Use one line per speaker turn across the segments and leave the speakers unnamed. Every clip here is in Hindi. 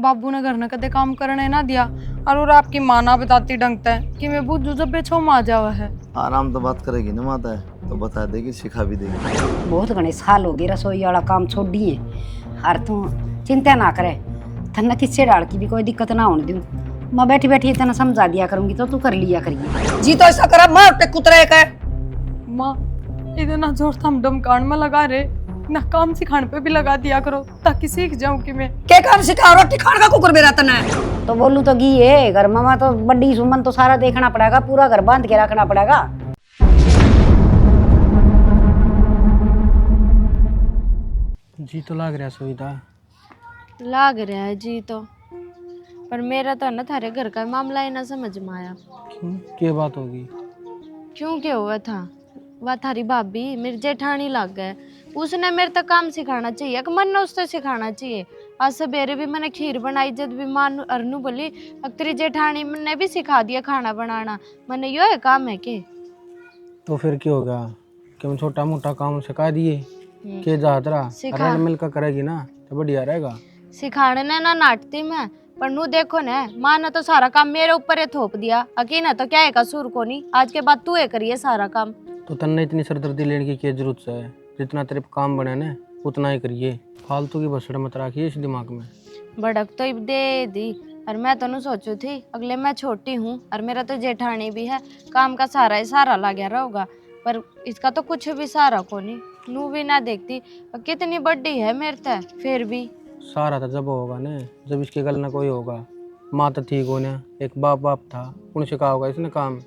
बाबू ने घर ने कदे काम करने ना दिया और आपकी माँ ना बताती ढंगता है कि मैं बुझू जब बेचो माँ जावा है।
आराम तो बात करेगी ना माता है तो बता देगी, सिखा भी देगी।
बहुत घने साल हो गए रसोई वाला काम छोड़ी है। और तू चिंता ना करे, थन्ना किससे डाल की भी कोई दिक्कत ना होने दूँ। मैं बैठी बैठी इतना समझा दिया करूंगी तो तू कर लिया करिए।
जी तो ऐसा करा मार ते कुतरे का
माँ इतना जोर थम डमकान में लगा रहे ना, काम सिखाने पे भी लगा दिया करो ताकि सीख जाऊं कि मैं
के काम सिखा रोटी खाने का कुकर मेरा तना है।
तो बोलूँ तो घी है घर मामा तो बड़ी सुमन तो सारा देखना पड़ेगा, पूरा घर बांध के रखना पड़ेगा।
जी तो लाग रहा सुविधा
लाग रहा है जी तो, पर मेरा तो ना थारे घर का मामला ही ना समझ में आया।
क्यों, क्या बात होगी?
क्यों क्या हुआ था? वह थारी भाभी मेरी जेठानी लग गए, उसने मेरे तक काम सिखाना चाहिए कि मन ने उससे सिखाना चाहिए। आज सवेरे भी मैंने खीर बनाई, जब भी मां अरनू बोली तेरी जेठानी ने भी सिखा दिया खाना बनाना। मैंने यो है काम है के?
तो फिर क्या होगा कि हम छोटा मोटा काम सिखा दिए के जातरा रल मिलकर करेगी ना तो बढ़िया रहेगा।
सिखाने ना नाटती मैं, पर नू देखो ना माँ ने तो सारा काम मेरे ऊपर ही थोप दिया। अकेला तो क्या है कसूर को नहीं, आज के बाद तू है करिए सारा काम।
तो तन्ने इतनी सरदर्दी लेने की क्या जरूरत है? जितना तेरे काम बने ना उतना ही करिए, फालतू की बसड़ मत रखिए इस दिमाग में।
भड़क तो इब दे दी, और मैं तो नू सोचू थी अगले मैं छोटी हूँ और मेरा तो जेठानी भी है, काम का सारा ही सारा लगा रहोगा, पर इसका तो कुछ भी सारा को नहीं। नू भी ना देखती कितनी बड़ी है मेरे तय, फिर भी
सारा तो जब होगा ना जब इसके गल ना कोई होगा। माँ तो ठीक हो ना, एक बाप था उनसे कहा होगा इसने काम,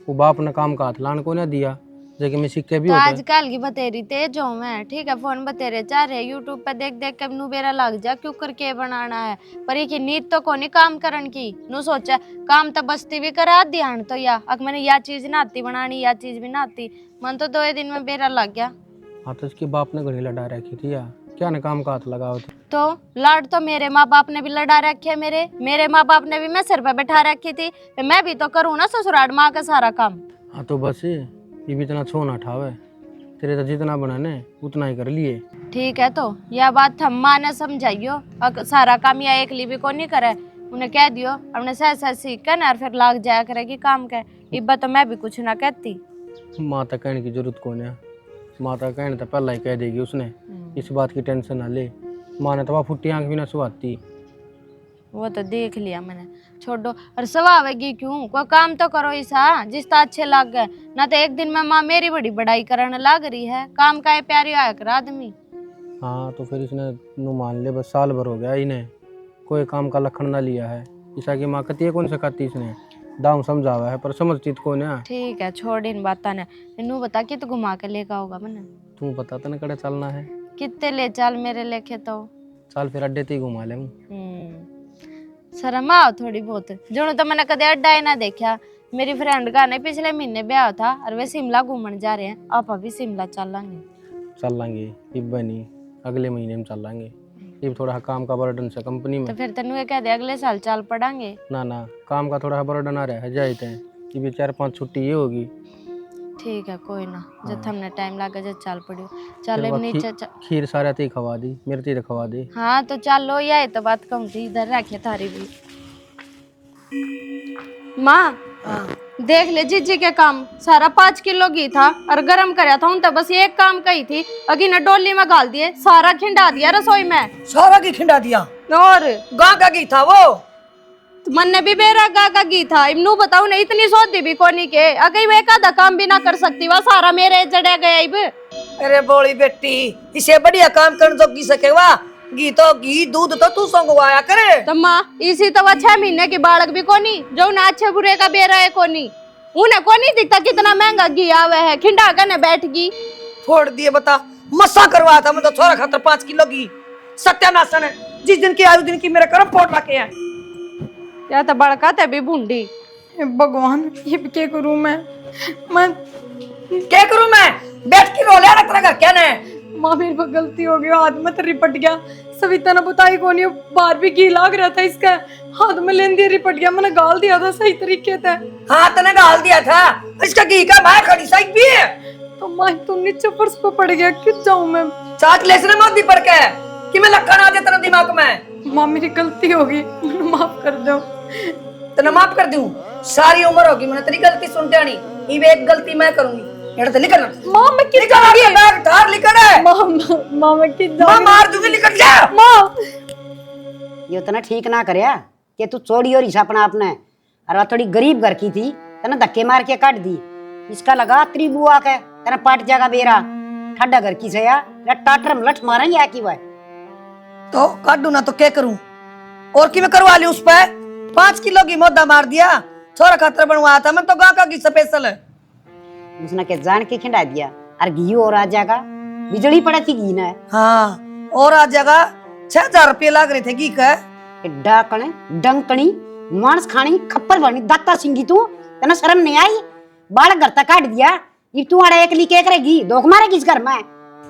वो बाप ने काम का हाथ लान को ना दिया लेकिन मैं सिक्के भी
तो
होते।
आजकल की बतेरी तेज हो मैं, ठीक है फोन बतेरे चाह रहे यूट्यूब पे देख देख के नू बेरा लग जा क्यों करके बनाना है, पर ये नीत तो कोनी काम करन की। नू सोचा काम तो बस्ती भी करा ध्यान तो या अक मैंने या चीज ना आती बनानी या चीज भी ना आती, मन तो 2 दिन में बेरा लग गया।
हाँ तो इसके बाप ने घड़ी लड़ा रखी थी या क्या ना काम का हाथ लगाओ
तो लाड तो मेरे माँ बाप ने भी लड़ा रखे, मेरे माँ बाप ने भी मैं सिर पे बैठा रखी थी, मैं भी तो करूँ ना ससुराल माँ का सारा काम।
हाँ तो बस ये भी इतना छो ना ठावे, तेरे तो जितना बना ने उतना ही कर लिए।
ठीक है तो यह बात हम माँ ने समझाइयो, सारा काम या एक भी को नहीं करे, उन्हें कह दियो अपने सह सह सीख कर ना फिर लाग जाया करेगी काम के। इब्बा तो मैं भी कुछ ना कहती।
माता कहने की जरूरत कौन है, माता कहने तो पहला ही कह देगी उसने, इस बात की टेंशन ना ले। माँ ने तो वह फुट्टी आंख भी ना सुहाती।
वो तो देख लिया मैंने, छोड़ो और सवावेगी क्यों, कोई काम तो करो ऐसा जिसता अच्छे लग गए ना। तो एक दिन में माँ मेरी बड़ी बड़ाई करने लग रही है, काम का है प्यारी आया कर आदमी।
हाँ तो फिर इसने नु मान ले, बस साल भर हो गया इन्हें कोई काम का लखन ना लिया है। ईसा की माँ कहती है कौन सिखाती इसने, दाम समझावा है पर समझती तो कौन है।
ठीक है छोड़ इन बाता ने, इनू बता कि तू घुमा के लेकर होगा मैंने।
तू बता तने कड़े चलना है,
कितने ले चल मेरे लेके तो।
चल फिर अड्डे ते ही घुमा ले।
शर्म आओ थोड़ी बहुत, जो तो मैंने कदे अड्डा ही ना देखा। मेरी फ्रेंड का ने पिछले महीने ब्याह था और वे शिमला घूमने जा रहे हैं, आप अभी शिमला
चल लेंगे इब नहीं, अगले महीने में चल लेंगे। ये थोड़ा काम का बर्डन से कंपनी में,
तो फिर तेन ये कह दे अगले साल चल पड़ेंगे।
ना काम का थोड़ा बर्डन आ रहा है जाए थे, ये भी 4-5 छुट्टी ये होगी।
ठीक है कोई ना, जब हमने टाइम लगा जब चल पड़ियो। चल नीचे
खीर सारा ते खवा दी, मेरे ते खवा दे।
हाँ तो चलो ये तो बात कहूँ थी, इधर रखे थारी भी। माँ देख ले जीजी के काम, सारा 5 किलो घी था और गरम कराया था, उन तो बस एक काम कही थी, अगी ने डोली में गाल दिए, सारा खिंडा दिया रसोई में।
सारा की खिंडा दिया
और
गां का घी था वो,
तो मन ने भी बेरा का घी था। इमनू बताऊ ने इतनी सोची भी कोनी के अगर वे का काम भी ना कर सकती, वह सारा मेरे जड़े गया इब।
अरे बोली बेटी इसे बढ़िया काम करने तो की सकेगा, घी दूध तो तू संगवाया करे।
तो माँ इसी तो वह 6 महीने की बालक भी कोनी जो ना अच्छे बुरे का बेरा है कोनी, उन्हें कोनी दिखता कितना महंगा घी आवे है, खिंडा करने बैठ गई।
फोड़ दिए बता, मस्सा करवाया था मैं तो छोरा खातर 5 किलो घी। सत्यानाशन है, जिस दिन की आयु दिन की मेरे करम फोड़ रखे हैं।
या तो बड़का ते भी भूंडी।
भगवान ये क्या करूं मैं
क्या करूं मैं, बैठ के रो लिया तेरा घर क्या ने।
माँ मेरे को गलती हो गई, हाथ में रिपट गया। सविता ने बताई कौन, बाहर भी घी लाग रहा था इसका, हाथ में लेन दिया रिपट गया, मैंने गाल दिया था सही तरीके से।
हाथ ने गाल दिया था, इसका घी का मैं खड़ी साइड भी है।
तो माँ तुम नीचे फर्श पे पड़ गया, क्यों जाऊं मैं।
साथ ले से मत दी पड़ के कि मैं लखन आ जाता दिमाग में।
माँ मेरी गलती होगी, मुझे माफ कर दो।
तेने माफ कर दूं? सारी उम्र होगी मैंने तेरी गलती सुनते आनी। ये एक गलती मैं करूंगी। एड़ा तो निकल
माँ मैं किस
निकल आगे बैग धार निकल है।
माँ मैं किस
मैं मार दूंगी, निकल जा।
माँ
ये उतना ठीक ना करया कि तू चोरी और अपना आपने। अरे थोड़ी गरीब घर की थी, तना धक्के मार के काट दी। इसका लगा तेरी बुआ के तना पाट जागा बेरा ठड्डा घर की से या टाटर में लठ मारेंगे या की वह।
तो काटू ना तो क्या करूं? और की मैं करवा ली उस पे? 5 किलो की मोदा मार दिया। छोरा खातर बनवाया था मैं तो गाका की स्पेशल है।
उसने के जान के खिंडा दिया। और घी और आ जाएगा, बिजली पड़ा थी घी ने।
हाँ और आज जगह 6000 रुपये लाग रहे थे घी का।
डाकण डंकणी मांस खानी खप्पर भरनी दाता सिंगी तू तना शर्म नहीं आई? बाल घर तक काट दिया। ये तू आड़ा एक ली के करेगी धोख मारेगी इस घर में।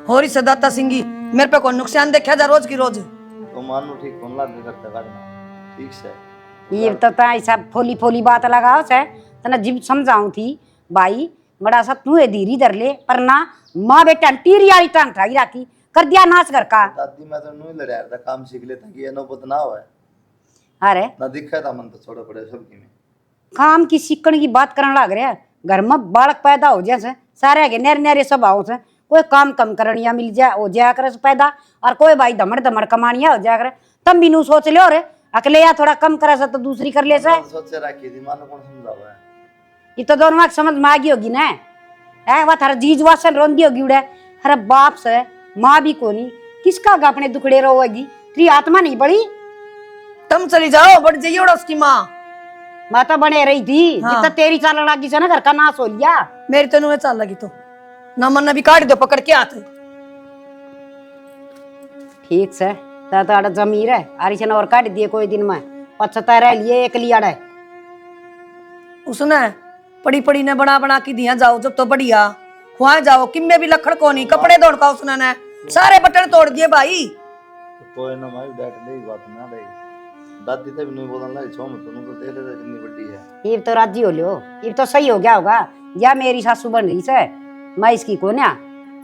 होरी सदाता सिंगी मेरे पे कोई नुकसान देखा जा रोज की रोज।
तो मानो ठीक फोन लाग करता काटना ठीक से।
ये तो ता ऐसा फोली फोली बात लगाओ से तना जिब समझाऊं थी भाई बड़ा सा तू धीरे धर ले पर ना माँ बेटा टीरी वाली टांग ठाई राखी कर दिया नाच घर का।
दादी मैं तो नहीं लड़ा था काम सीख लेता कि ये नौबत ना होए।
अरे
ना दिखा था मन तो छोड़ो पड़े सबकी में।
काम की सीखने की बात करने लग रहा है। घर में बालक पैदा हो जैसे सारे के नेरे नेरे स्वभाव से कोई काम कम करनिया मिल जाए हो जाया करे पैदा और कोई भाई धमड़ धमड़ कमानिया हो जाया करे तब भी नू सोच लो रे अकेले या थोड़ा कम करे से तो दूसरी कर ले से।
सोचे रखी थी मानो कौन समझावा है।
ये तो दोनों समझ में आ गई होगी ना। है वह थारा जीज वासन रोंदी होगी उड़े। अरे बाप से माँ भी कोनी किसका अपने दुखड़े रोएगी? तेरी आत्मा नहीं बड़ी?
तुम चली जाओ बढ़ जाइए उसकी माँ।
मैं तो बने रही थी
हाँ।
जितना तेरी चाल लगी से ना घर का नाश हो लिया।
मेरी तो नुए चाल लगी तो ना मन भी काट दो पकड़ के हाथ।
ठीक से ताड़ा जमीर है आरिशन और काट दिए कोई दिन में पछता रह लिए एक लिया है।
उसने पड़ी पड़ी ने बना बना की दिया जाओ जब तो बढ़िया वहां जाओ किम्मे भी लखड़ को नहीं कपड़े दौड़ का उसने ने सारे बटन तोड़ दिए भाई।
तो कोई ना भाई बैठ ले बात ना रही। दादी तो भी नहीं बोलने लगी छो में तो देख ले कितनी बड़ी है।
ये तो राजी हो लियो ये तो सही हो गया होगा। या मेरी सासू बन रही से मैं इसकी कोन्या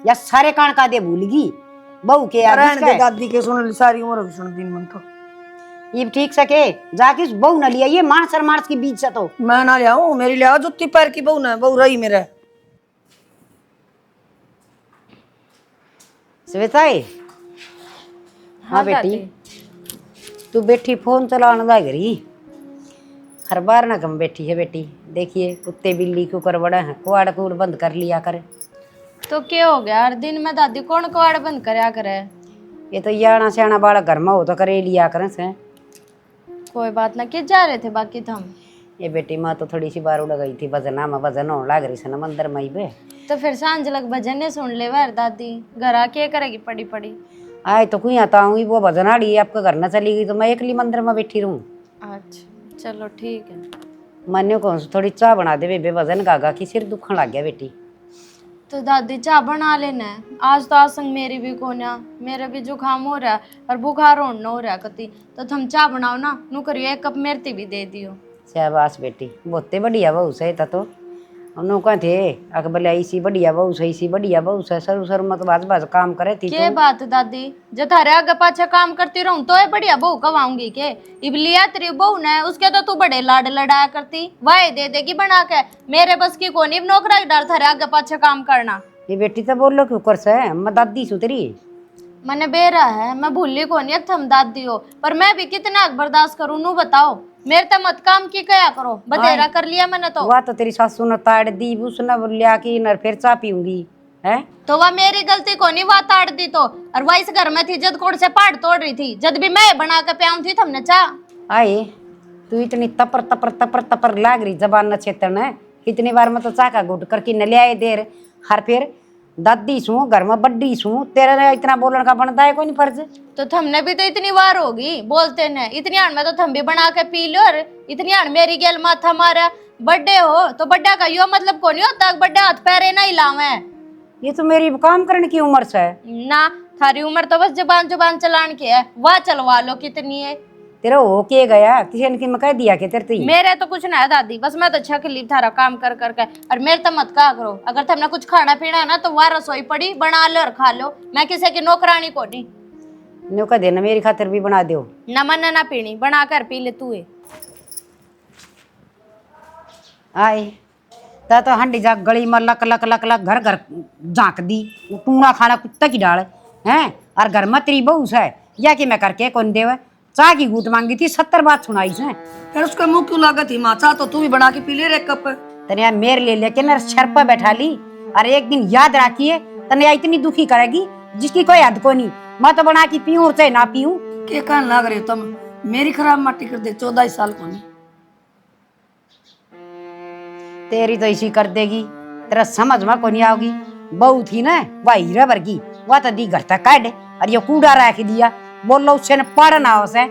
या सारे कान का दे भूलगी बहू के
रहने दे दादी के सुन सारी उम्र भी सुन दिन मन तो
ये ठीक सके जाके बहू न लिया ये मानस और मानस के बीच से तो
मैं ना लियाऊं मेरी लिया जुत्ती पैर की बहू ना बहू रही मेरे।
श्वेताई हाँ बेटी तू बैठी फोन चलाने लग रही हर बार ना कम बैठी है बेटी। देखिए कुत्ते बिल्ली क्यों कर बड़ा है कुआड़ कूड़ बंद कर लिया करे।
तो क्या हो गया हर दिन में दादी कौन कवाड़ बंद करया करे?
ये तो याना सियाना बाड़ा घर में हो तो करे लिया करे से।
कोई बात ना किस जा रहे थे बाकी तो हम।
ये बेटी माँ तो थोड़ी सी बार उड़ गई थी भजना में भजन होने लग रही से ना मंदिर में ही पे।
तो फिर सांझ लग भजन ने सुन ले वार दादी घर आके करेगी पड़ी पड़ी।
आए तो कोई आता हूँ वो भजन आड़ी आपके घर न चली गई तो मैं एकली मंदिर में बैठी रहूँ।
अच्छा चलो ठीक है।
मन्यो कौन थोड़ी चाय बना दे बेबे भजन गागा की सिर दुखन लग गया बेटी।
तो दादी चाय बना लेना है। आज तो आसंग मेरी भी कोन्या मेरा भी जुकाम हो रहा है और बुखार होना हो रहा है कति तो तुम चाय बनाओ ना नू करियो 1 कप मेरती भी दे दियो।
शाबाश बेटी बहुते बढ़िया बहू से था तो हम कहा थे अक बोले ऐसी बढ़िया बहू से ऐसी बढ़िया बहू से सरू सरू मत बाज बाज काम करे थी
के बात दादी जब थारे आगे पाछे काम करती रहूं तो ये बढ़िया बहू कवाऊंगी के इबलिया तेरी बहू ने उसके तो तू बड़े लाड लड़ाया करती वाह दे देगी बना के मेरे बस की कोनी नौकरा डाल थारे आगे पाछे काम करना।
ये बेटी तो बोल लो क्यों कर से मैं दादी सु तेरी
मैंने बेरा है मैं भूली कोनी थम दादी हो पर मैं भी कितना बर्दाश्त करूं नू बताओ मेरे तो मत काम की कया करो बतेरा कर लिया मैंने तो।
वाह तो तेरी सासू ने ताड़ दी उसने लिया की नर फिर चा पीऊंगी है
तो वह मेरी गलती को नहीं वह ताड़ दी तो और वह इस घर में थी जद कोड़ से पाड़ तोड़ रही थी जद भी मैं बना के प्याऊं थी तुमने चाह
आए तू इतनी तपर तपर तपर तपर लाग रही जबान न छेतन है कितनी बार मैं तो चाका घुट करके न ले आए देर हर फिर दादी सू घर में बड्डी सू तेरे इतना बोलने का बनता है कोई नहीं फर्ज।
तो थमने भी तो इतनी बार होगी बोलते ने इतनी आड़ में तो थम भी बना के पी लो और इतनी आड़ मेरी गेल माथा मारा बर्थडे हो तो बड्डा का यो मतलब को नहीं होता बड्डा हाथ पैरे ना हिलावे।
ये तो मेरी काम करने की उम्र से है
ना थारी उम्र तो बस जुबान जुबान चलान की है वाह चलवा लो कितनी है
तेरा हो के गया किसी ने मैं कह दिया कि तेरे तो
मेरे तो कुछ ना है दादी बस मैं तो छक ली थारा काम कर करके और मेरे तो मत कहा करो अगर तुमने कुछ खाना पीना है ना तो वह रसोई पड़ी बना लो और खा लो मैं किसी की नौकरानी को नहीं।
न्यू कह देना मेरी खातिर भी बना दो।
ना मन ना पीनी, बना कर पी ले तू।
आए ता तो हंडी जा गली में लक लक लक लक घर घर झांक दी, वो टूना खाना कुत्ता की डाल है। और घर में तेरी बहू है या कि मैं करके कौन देवे, चाय की घूट मांगी थी 70 बात सुनाई से।
फिर उसका मुंह क्यों लागत ही माचा, तो तू भी बना के पी ले रे कप।
तने यार मेरे लिए लेके ना सर पर बैठा ली, और एक दिन याद रखिए तने यार इतनी दुखी करेगी जिसकी कोई हद को नहीं। मैं तो बना के पीऊं चाहे ना पीऊं।
के कहने लग रहे हो तुम, मेरी खराब माटी कर दे। 14 साल को नहीं
तेरी तो इसी कर देगी, तेरा समझ में को नहीं आओगी। बहू थी ना वह हीरा वर्गी, वह तो दी घर तक काट और ये कूड़ा रख दिया। बोल लो उससे पढ़ ना हो से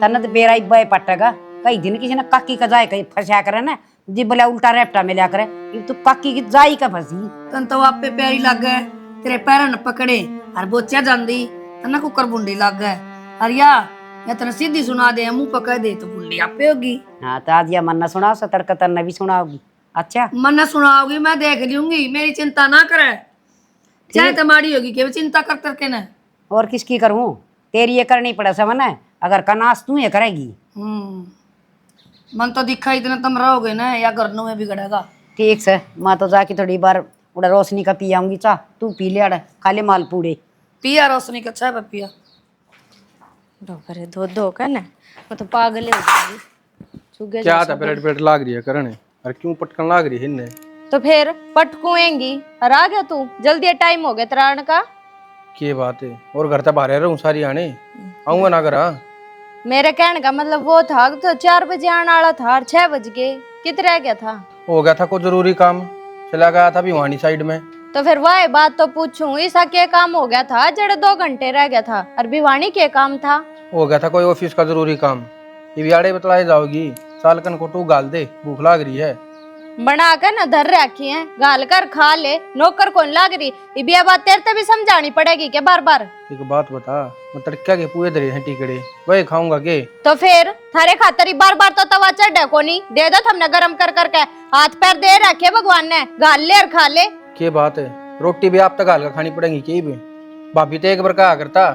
तन तो बेरा बय पटेगा। कई दिन किसी ने काकी का जाए कहीं फंसा करे ना, जी बोला उल्टा रेपटा मिला करे, तो काकी की जाई का फंसी।
तन तो आप पे प्यारी लग गए, तेरे पैर न पकड़े और बोचा जांदी तना कुकर बुंडी लग गए। और या तने सीधी सुना दे मुंह पकड़ दे तो बुंडी आपे होगी।
हाँ तो आज या मन्ना सुनाओ सतर्क तन्ना भी सुनाओगी। अच्छा
मन सुनाओगी, मैं देख लूंगी, मेरी चिंता ना करे। चाहे तुम्हारी होगी कि चिंता कर करके ना।
और किसकी करूं, तेरी ये करनी पड़े समझ है, अगर कनास तू ये करेगी।
मन तो दिखा इतना तुम रहोगे ना या घरनों में बिगड़ेगा।
ठीक से मैं तो जाके थोड़ी बार उड़ा रोशनी का पी आऊंगी चाह, तू पी ले अड़ खाली माल पूड़े
पिया रोशनी का चाय पिया।
डॉक्टर दो दो का ना, मैं तो पागल हो जाऊंगी।
क्या था पेट पेट लाग रही है करने, और क्यों पटकन लाग रही है इन्हें?
तो फिर पटकुएंगी और आ गया तू जल्दी, टाइम हो गया तेरा आने का।
की बात है, और घर तक बाहर रहूं सारी आने आऊंगा ना करा।
मेरे कहने का मतलब वो था तो 4 बजे आने वाला था और 6 बज गए, कितना रह गया था?
हो गया था कोई जरूरी काम, चला गया था भिवानी साइड में।
तो फिर वह बात तो पूछूं, ऐसा क्या काम हो गया था जड़े 2 घंटे रह गया था? और भिवानी के काम था?
हो गया था कोई ऑफिस का जरूरी काम। ये बियाड़े बतलाए जाओगी, सालकन को तू गाल दे, भूख लाग रही है।
बना कर न धर रखी है, गाल कर खा ले, नौकर कौन लाग रही? ये बात तेरे ते भी समझानी पड़ेगी क्या बार बार?
एक बात बता, मैं तड़का के पुए दरे हैं टिकड़े वही खाऊंगा के?
तो फिर थारे खातर ही बार बार तो तवा चढ़ को नहीं दे दो, हमने गरम कर करके हाथ पैर दे रखे भगवान ने, गाल ले और खा ले।
के बात है, रोटी भी आप तक गाल का खानी पड़ेगी के भी? भाभी तो एक बार कहा करता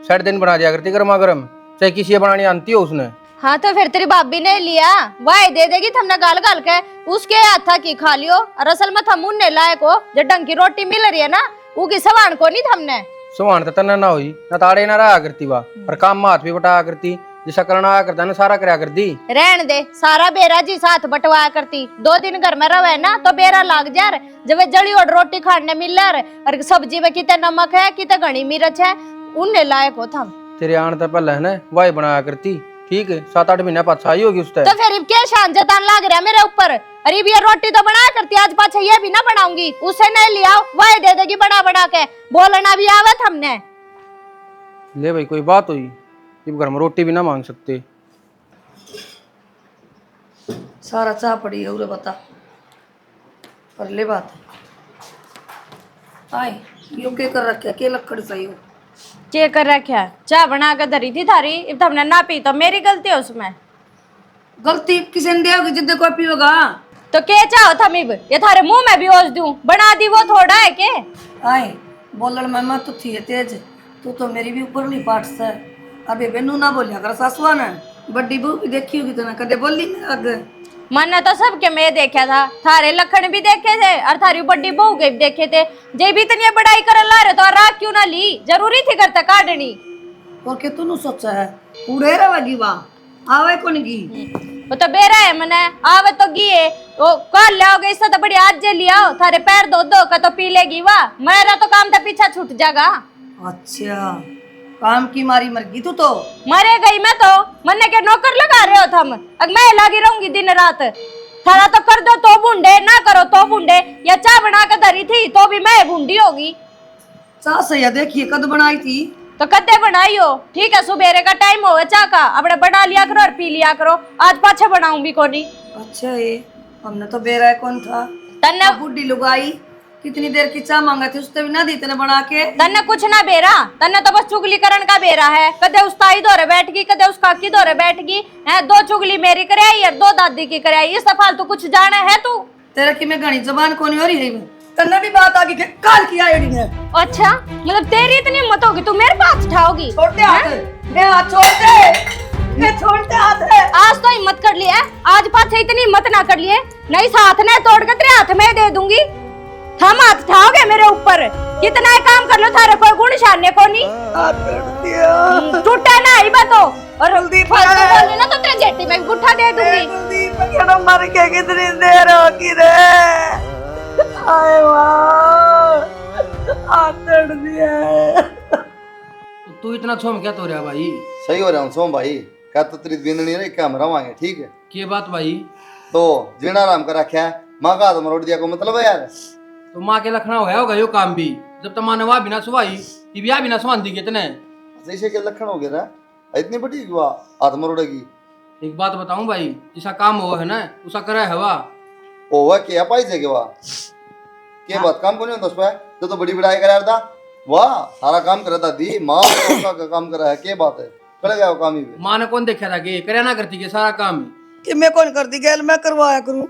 6 दिन बना दिया करती गर्मा गर्म, चाहे किसी बनानी आती हो उसने।
हाँ तो फिर तेरी भाभी ने लिया वाह दे देगी, थमने गाल गाल के उसके हाथा की खा लियो। और असल में थम उन्ने लायक हो जो ढंग की रोटी मिल रही है ना, वो की सवान को नहीं थमने।
सवान तो तना ना हुई ना, ताड़े ना रहा करती वाह, पर काम में हाथ भी बटाया करती, जिसा करना आया करता ना सारा कराया करती।
रहन दे, सारा बेरा जी साथ बटवाया करती। 2 दिन घर में रहे ना तो बेरा लाग जा, जब जड़ी और रोटी खाने मिल और सब्जी में कितने नमक है कितने घनी मिर्च है, उन्ने लायक हो थम।
तेरे आने तो पहले है ना वाही बनाया करती, ठीक है 7-8 महीने पाछा आई होगी उस
तो फिर क्या शान जतान लाग रहा है मेरे ऊपर? अरे ये रोटी तो बनाया करती, आज पाछा ये भी ना बनाऊंगी, उसे नहीं लिया वह दे देगी बना बना के, बोलना भी आवत हमने।
ले भाई कोई बात हुई, जब घर में रोटी भी ना मांग सकते।
सारा चाह पड़ी है उरे बता पर ले बात आए यो के कर रखे के लक्कड़ सही हो
के कर रखा? चाय बना कर धरी थी थारी, अब तुमने ना पी तो मेरी गलती है उसमें।
गलती किसी ने दिया जिद्दे कोई पियोगा
तो के चाहो थम इब ये थारे मुंह में भी ओस दूं, बना दी वो थोड़ा है के?
आए बोलण में मैं तो थी तेज, तू तो मेरी भी ऊपर नहीं पाट से। अबे बेनू ना बोलिया कर सासुआ ने, बड़ी बहू भी देखी होगी तो कदे बोली नहीं आगे।
मैंने तो सबके मैं देखा था, थारे लखन भी देखे थे और थारी बड़ी बहू के भी देखे थे। जे भी इतनी बड़ाई कर ला रहे तो राख क्यों ना ली, जरूरी थी घर तक काटनी।
और के तू सोचा है उड़े रहेगी वहां आवे कौन की?
वो तो बेरा है मने आवे तो गिए वो कल लाओगे, इससे तो बड़ी आज जे लिया थारे पैर दो दो का तो पी लेगी वाह, मेरा तो काम तो पीछा छूट जाएगा।
अच्छा काम की मारी मर गई तू तो?
मरे गई मैं तो, मन्ने के नौकर लगा रहे हो थम, अब मैं लगी रहूंगी दिन रात। थारा तो कर दो तो बूंदे, ना करो तो बूंदे, या चाय बना कर धरी थी तो भी मैं बूंदी होगी।
चाह सही देखिए कद बनाई थी
तो कद्दे बनाई हो, ठीक है सुबेरे का टाइम हो चाह का, अपने बना लिया करो और पी लिया करो, आज पाछे बनाऊंगी कोनी।
अच्छा ये हमने तो बेरा कौन था
तन्ने
बुढ़ी लुगाई कितनी देर की चाह मांगा थी उसने भी ना दी तेने बना के।
तन्ने कुछ ना बेरा, तन्ने तो बस चुगलीकरण का बेरा है, कदे उस ताई दौरे बैठ गई कदे उस काकी दौरे बैठ गई है, 2 चुगली मेरी कराई और 2 दादी की कराई, इस फालतू कुछ जाने है तू?
तेरे की मैं घनी जबान कोनी हो रही है तन्ने भी बात आ गई कि काल किया एडी ने।
अच्छा मतलब तेरी इतनी हिम्मत होगी तू मेरे पास उठाओगी?
छोड़ दे हाथ, मैं हाथ छोड़ दे, मैं छोड़ दे हाथ है।
आज तो हिम्मत कर ली है, आज पाछे इतनी हिम्मत ना कर लिए, नहीं साथ ने तोड़ के तेरे हाथ में दे दूंगी। हम हाथ उठाओगे मेरे ऊपर? कितना ही काम कर लो थारे कोई गुण शाने को नहीं।
हाथ तोड़ दिया।
टूटा ना ही बातो और
जल्दी
फालतू बोलने ना तो तेरे जेटी में गुट्ठा दे दूंगी।
कुलदीप क्या मर के कितनी देर होगी रे। आए वाह, हाथ तोड़ दिया।
तू इतना छोम क्या तो रहा भाई?
सही हो रहा हूँ सोम भाई, क्या तो तेरी बिंदनी रही क्या हम रवांगे, ठीक है?
के बात भाई?
तो जीना आराम कर रखा है, माँ का तुम रोट दिया को मतलब है यार।
तो माँ के लखना होगा यो काम भी, जब तक माँ ने वहाँ बिना सुवाई कि ब्याह बिना सुवान दी कितने
ऐसे के लक्षण हो गए ना, इतनी बड़ी हुआ हाथ मरोड़ेगी।
एक बात बताऊं भाई, जिसा काम हुआ है ना उसा करे हवा।
ओ वह क्या पाई से वाह के बात काम को नहीं होता उसपे तो बड़ी बड़ाई करा था। वाह सारा काम करा था दी माँ का काम करा है, के बात है कर गया वो काम ही पे।
माँ ने कौन देखा था कि करे ना करती के सारा काम
कि मैं कौन करती गैल, मैं करवाया करूं।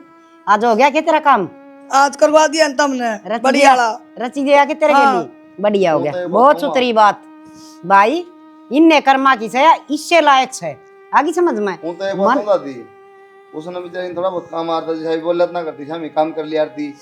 आज हो गया क्या तेरा काम?
आज करवा दिया न तुमने
रची
बढ़िया
दिया,
वाला।
रची दिया कि तेरे के
हाँ।
लिए बढ़िया हो
वो तो
गया।
ये
बहुत
बताऊं
सुथरी बात भाई, इनने कर्मा की से इससे लायक है आगे समझ में।
वो तो ये बात होता थी, उसने बेचारी थोड़ा बहुत काम आता जैसे बोल ना करती थी, हमें काम कर लिया थी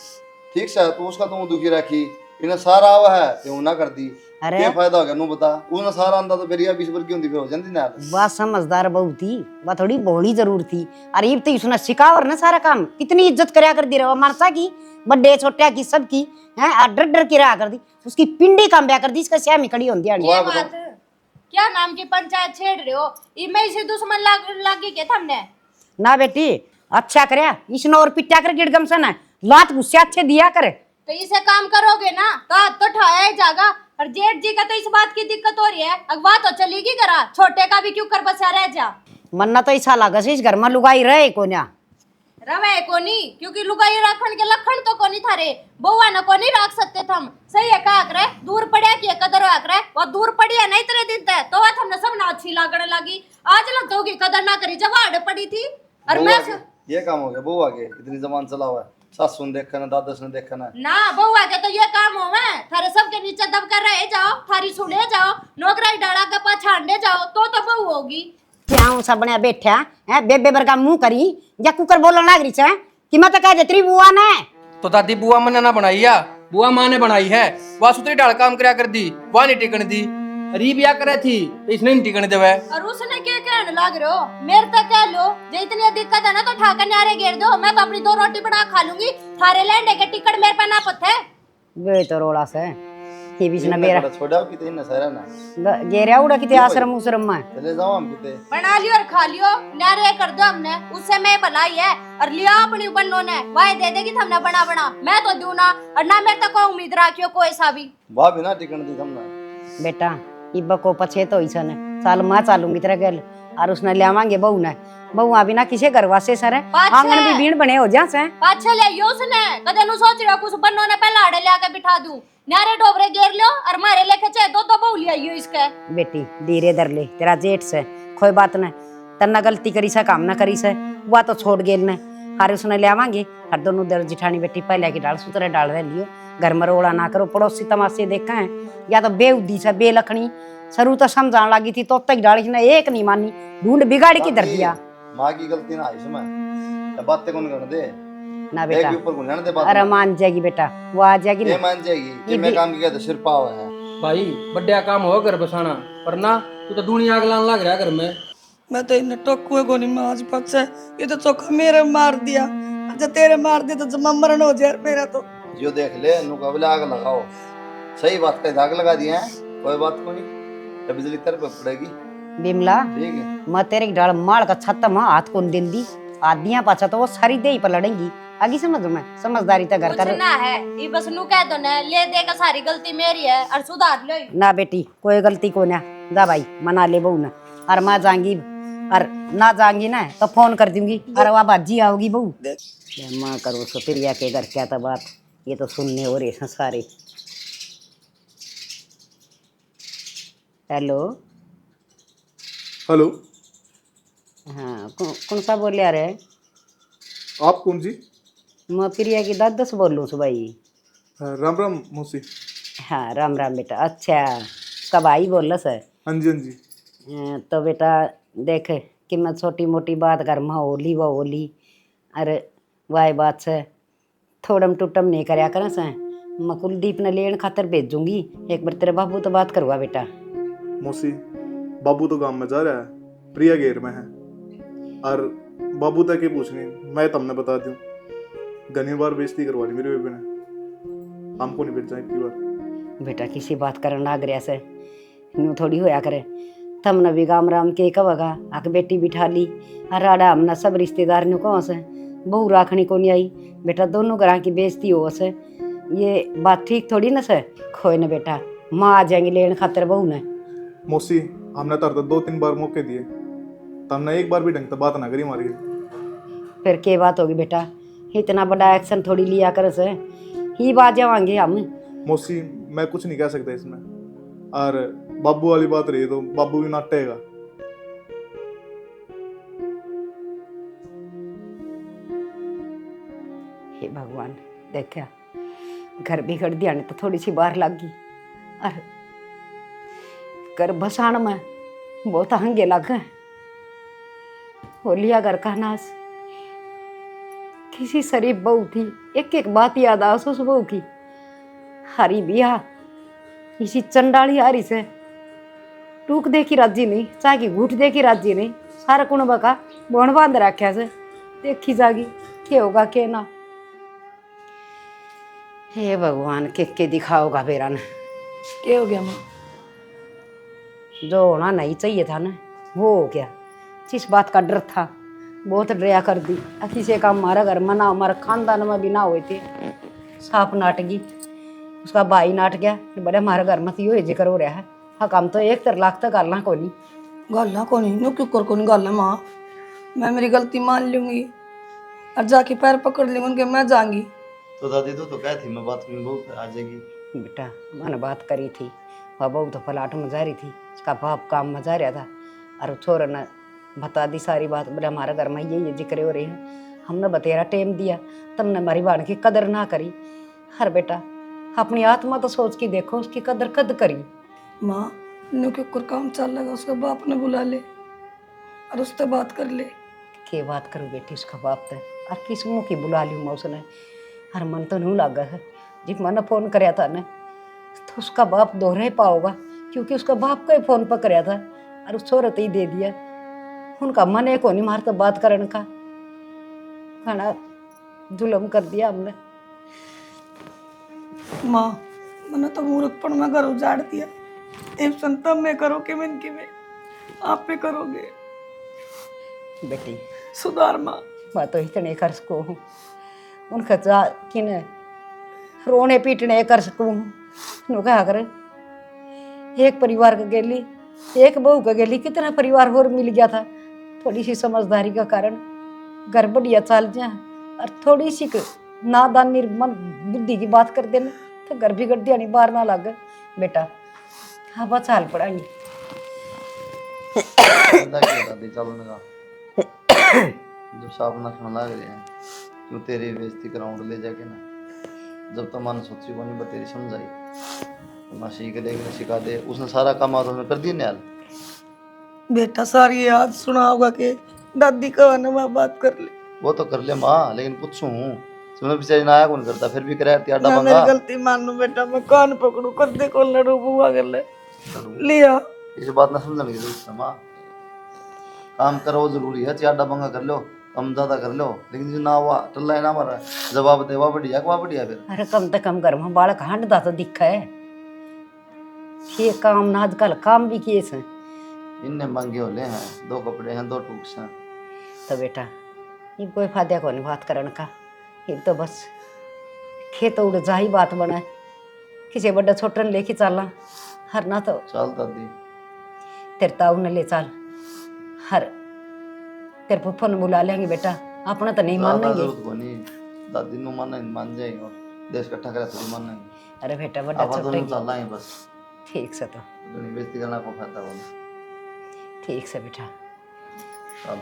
ठीक से, तो उसका तो दुखी रखी इन्हें सारा आवा है तो ना कर दी।
अरे
क्या फायदा हो गया नु बता, उसने सारा आंदा तो फिर या 20 की होती फिर हो जाती ना।
बात समझदार बहु थी, बात थोड़ी बोली जरूर थी। अरे ये तो उसने सिखावर ना सारा काम, कितनी इज्जत करया कर दी रहा मानसा की, बड्डे छोटे की सबकी है, डर डर के रहा कर दी, उसकी पिंडी काम ब्या कर दी, इसका श्यामी खड़ी होती है।
ये बात क्या नाम की पंचायत छेड़ रहे हो? इमे इसे दुश्मन लागी के हमने
ना बेटी अच्छा करया, इसने और पिट्टा कर गिड़गम से ना लात गुस्से अच्छे दिया करे।
तो इसे काम करोगे ना तो हाथ तो ठाया ही जाएगा। और जेठ जी का तो इस बात की दिक्कत हो रही है, अगवा तो चलेगी करा, छोटे का भी क्यों कर बसा रह जा।
मन्ना तो ऐसा लगा से इस घर में लुगाई रहे को ना
रवे को नहीं, क्योंकि लुगाई राखण के लखण तो कोनी थारे, बउआ न को नहीं राख सकते थम। सही है का करे, दूर पड़िया की कदर हो करे, वो दूर पड़िया नहीं तेरे दिन तक तो वह हमने सब ना अच्छी लागण लगी। आज लग दोगी कदर ना करी जब आड़ पड़ी थी। और मैं
ये काम हो गया बहू आगे, इतनी जबान चला हुआ है, सासू ने देखा ना दादा ने देखा ना
ना बउआ के तो ये काम हो मैं थारे सबके नीचे दब कर रहे जाओ, थारी सुने जाओ, नौकराई डाला गप्पा छांडे जाओ तो बहू होगी।
क्या हूँ सब बने बैठा है बेबे बरका मुंह करी या कुकर बोलने लाग रही है कि मैं तो कह देती बुआ ने।
तो दादी बुआ मैंने ना बनाई या बुआ माँ ने बनाई है, वह सुतरी डाल काम करया कर दी, वह नहीं टिकन दी। अरे ब्याह करे थी इसने नहीं टिकन देवे।
और उसने क्या कहने लग रहे हो? मेरे तक कह लो जे इतनी दिक्कत है ना तो ठाकर न्यारे घेर दो, मैं तो अपनी 2 रोटी बना खा लूंगी, थारे लैंडे के टिकट मेरे पे ना पत्ते
वे तो रोड़ा से ये बीच ना मेरा
छोड़ा की तो इन सारा ना
गेरिया उड़ा किते आश्रम उसरम में
चले जाओ हम किते
बना लियो और खा लियो, न्यारे कर दो हमने, उससे मैं भलाई है। और लिया अपनी बन्नों ने वाय दे देगी हमने बना बना, मैं तो दूं ना, और ना मेरे तक कोई उम्मीद रखियो कोई सा भी।
वाह बिना टिकन दी हमने
बेटा इब्बा को पछे तो ऐसा ने साल मां चालूंगी तेरा गल और उसने लेवांगे बहू ने, बहू अभी ना किसे घरवा से सर आंगन भी भीड़ बने हो जा से
पाछे ले यो उसने कदे नु सोच रहा कुछ बन्नों ने पहले आड़े लेके बिठा दूं, नारे डोबरे घेर लो और मारे लेके चाहे 2 बहू ले आइयो इसके।
बेटी धीरे धर ले, तेरा जेठ से कोई बात न, तना गलती करी से काम ना करी से वह तो छोड़ गेल ने, हर उसने ले आवांगे हर दोनों दर जिठानी बेटी पहले की डाल सुतरे डाल रह लियो, घर में रोड़ा ना करो, पड़ोसी तमाशे देखा है या तो बेउद्दी से बेलखनी सरू तो समझाने लगी थी तो तक डाली ने एक नहीं मानी, ढूंढ बिगाड़ के धर दिया।
माँ की गलती ना इसमें बातें कौन करने दे
ना बेटा
ऊपर को लेने दे बात
अरे मान जाएगी बेटा, वो आ जाएगी
ये
ना।
मान जाएगी कि मैं काम किया तो सिर पाव है
भाई बड्डा काम हो घर बसाना, पर ना तू तो दुनिया आग लाने लग रहा घर में।
मैं तो इन टोकुए को नहीं माज पक्ष है, ये तो चोखा मेरे मार दिया, अच्छा तेरे मार दिया तो जमा मरण हो जाए मेरा तो।
जो देख ले मुकाबले आग लगाओ, सही बात का आग लगा दिया है, कोई बात को नहीं, बिजली तेरे पे पड़ेगी
बिमला
ठीक है।
मैं तेरे डाल माल का छत्ता में हाथ कौन दिन दी आदियां पाछा तो वो सारी दे पर लड़ेंगी आगे समझ में, समझदारी तो घर कर
कुछ ना है ये बस नु कह दो ना ले दे का सारी गलती मेरी है और सुधार लो।
ना बेटी कोई गलती को ना, जा भाई मना ले बहू ना, और माँ जाएंगी और ना जाएंगी ना तो फोन कर दूंगी, अरे वह बाजी आओगी बहू माँ करो सो फिर या के घर क्या था बात, ये तो सुनने हो रहे हैं सारे। हेलो
हेलो
हाँ कौन सा बोल रहे?
आप कौन जी?
मैं प्रिया की दादस बोल लूँ भाई।
राम राम मौसी।
हाँ राम राम बेटा। अच्छा कब आई बोल सर?
हाँ जी हाँ जी।
तो बेटा देख कि मैं छोटी मोटी बात घर में होली व होली अरे वाह बात से थोड़म टूटम नहीं करया कर से। मैं कुलदीप ने लेन खातर भेजूंगी, एक बार तेरे बाबू तो बात करवा बेटा।
मौसी बाबू तो गांव में जा रहा है, प्रिया घेर में है, और बाबू तक के पूछनी मैं तमने बता दूं। घनी बार बेइज्जती करवा ली मेरे बेबे ने, हमको नहीं भेजा एक बार।
बेटा किसी बात करन लाग रहा से यूँ थोड़ी होया करे। तमने भी गाम राम के कवगा आके बेटी बिठा ली और आड़ा हमने सब रिश्तेदार ने कहो से बहू राखनी को नहीं आई। बेटा दोनों घर की बेइज्जती हो से, ये बात ठीक थोड़ी ना से। खोए न बेटा माँ आ जाएंगी लेन खातर बहू ने।
मौसी हमने तर 2-3 बार मौके दिए, तमने एक बार भी ढंग से बात ना करी मारी।
फिर क्या बात होगी बेटा, इतना बड़ा एक्शन थोड़ी लिया कर से ही बात जावांगे हम।
मौसी मैं कुछ नहीं कह सकता इसमें, और बाबू वाली बात रही तो बाबू भी नाटेगा।
हे भगवान देखा घर बिगड़ दिया ने तो थोड़ी सी बाहर लग गई, और घर बसाण में बहुत हंगे लग गए। हो लिया घर का नाश। किसी शरीफ बहू थी, एक एक बात याद आ उस बहू की। हरी बिया इसी चंडाली हारी से टूक देखी राजी नहीं, चाहे की घूट देखी राजी नहीं। सारा कुणबा का बोन बांध रखा से, देखी जागी के होगा के ना। हे भगवान के दिखाओगा बेरा ने।
क्या हो गया माँ?
जो होना नहीं चाहिए था ना वो हो गया। जिस बात का डर था बहुत डरिया कर दी। किसी का हमारा घर में ना हमारे खानदान में भी ना हुए थे। सांप नाट गई, उसका भाई नाट गया। बड़े हमारे घर में यो जिक्र हो रहा है। हाँ काम तो 1 लाख तक गालना को नहीं।
गालना को नहीं नो क्यों कर को नहीं गालना माँ? मैं मेरी गलती मान लूंगी और जाके पैर पकड़ लूंगी उनके, मैं जाऊंगी।
तो दादी तो क्या थी, मैं बात करूँ बहू आ जाएगी।
बेटा मैंने बात करी थी, वह बहू तो पलाट में जा रही थी, उसका बाप काम में जा रहा था। और छोर ने बता दी सारी बात। बोले हमारे घर में ये जिक्र हो रहे हैं, हमने बतेरा टेम दिया, तुमने हमारी बाण की कदर ना करी। हर बेटा अपनी आत्मा तो सोच के देखो, उसकी कदर कद करी।
माँ नो के ऊपर काम चल लगा, उसका बाप ने बुला ले और उससे बात कर ले।
के बात करूँ बेटी उसका बाप तो, और किस मुँह की बुला ली मैं उसने। हर मन तो नहीं लगा है। जब मैंने फोन कराया था ना तो उसका बाप दोहरा ही पाओगा, क्योंकि उसका बाप का ही फोन पर कराया था और उस औरत ही दे दिया। उनका मन एक नहीं मारता बात करने का, खाना जुलम कर दिया हमने।
माँ मैंने तो मूर्खपण में घर उजाड़ दिया। एक संतम में करो कि मैं इनकी में आप पे करोगे।
बेटी
सुधार माँ।
मैं तो इतने कर सकूँ हूँ, उनका जा किन रोने पीटने कर सकूँ। कहा कर एक परिवार का गेली, एक बहू का गेली, कितना परिवार और मिल गया था। थोड़ी सी समझदारी का कारण घर बढ़िया चल जाए, और थोड़ी सी नादान निर्मल बुद्धि की बात कर देना तो घर भी गड्ढिया नहीं बाहर ना लग। बेटा हाँ बस हाल पड़ाएंगे।
दादी चलो ना जब साफ ना खाना लग रहे हैं क्यों तेरी बेइज्जती कराऊंगा ले जाके ना। जब तो मन सोची को नहीं तेरी समझाई तो ना सीख लेगी ना सिखा दे। उसने सारा काम आदमी कर दिया न्याल।
बेटा सारी याद सुना होगा कि दादी का ना माँ बात कर ले।
वो तो कर ले माँ, लेकिन पूछूं तुम्हें बेचारी ना आया कौन करता, फिर भी कराया त्याडा
मैं
बंगा।
मेरी गलती मान लूं बेटा, मैं कान पकड़ू कद्दे को लड़ू बुआ कर ले लिया।
इस बात ना समझने की जरूरत है माँ। काम करो जरूरी है, त्याडा बंगा कर लो, कम ज्यादा कर लो, लेकिन जो ना हुआ टल्ला है ना मारा जवाब देवा बढ़िया क्या बढ़िया। फिर
अरे कम से कम घर में बालक हांडदा तो दिखा है। ये काम ना आजकल काम भी किए से।
इनने मांगे होले हैं, 2 कपड़े हैं 2 टूक्स हैं।
तो बेटा ये कोई फायदा को नहीं बात करने का। ये तो बस खेत उड़ जा ही बात बना, किसी बड़ा छोटे ने लेके चलना। हर ना तो
चल दादी
तेरे ताऊ ने ले चल, हर तेरे फुफ्फा ने बुला लेंगे। बेटा अपना तो नहीं
ज्यादा
मानेंगे।
जरूरत को नहीं, दादी नु मान जाएगी और देश इकट्ठा करे तो मानेंगे।
अरे बेटा बड़ा
आप
छोटे
दोनों चलना है बस,
ठीक से तो
बेइज्जती करना को फायदा को।
ठीक से बेटा।
चल